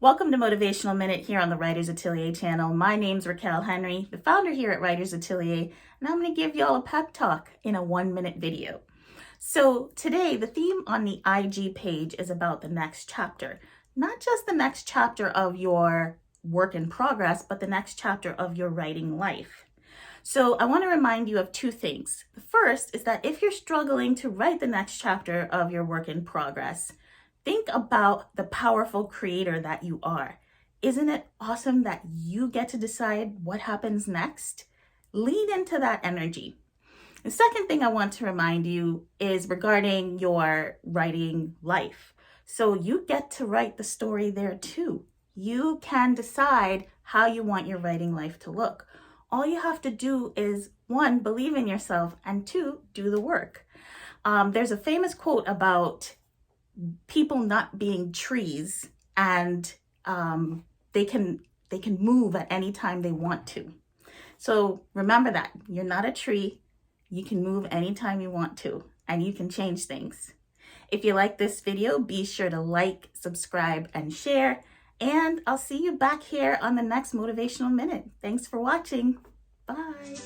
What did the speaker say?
Welcome to Motivational Minute here on the Writers Atelier channel. My name's Racquel Henry, the founder here at Writers Atelier, and I'm going to give y'all a pep talk in a 1-minute video. So today, the theme on the IG page is about the next chapter. Not just the next chapter of your work in progress, but the next chapter of your writing life. So I want to remind you of two things. The first is that if you're struggling to write the next chapter of your work in progress, think about the powerful creator that you are. Isn't it awesome that you get to decide what happens next? Lean into that energy. The second thing I want to remind you is regarding your writing life. So you get to write the story there too. You can decide how you want your writing life to look. All you have to do is, 1, believe in yourself, and 2, do the work. There's a famous quote about people not being trees, and they can move at any time they want to. So remember that you're not a tree. You can move anytime you want to, and you can change things. If you like this video, be sure to like, subscribe, and share. And I'll see you back here on the next Motivational Minute. Thanks for watching. Bye.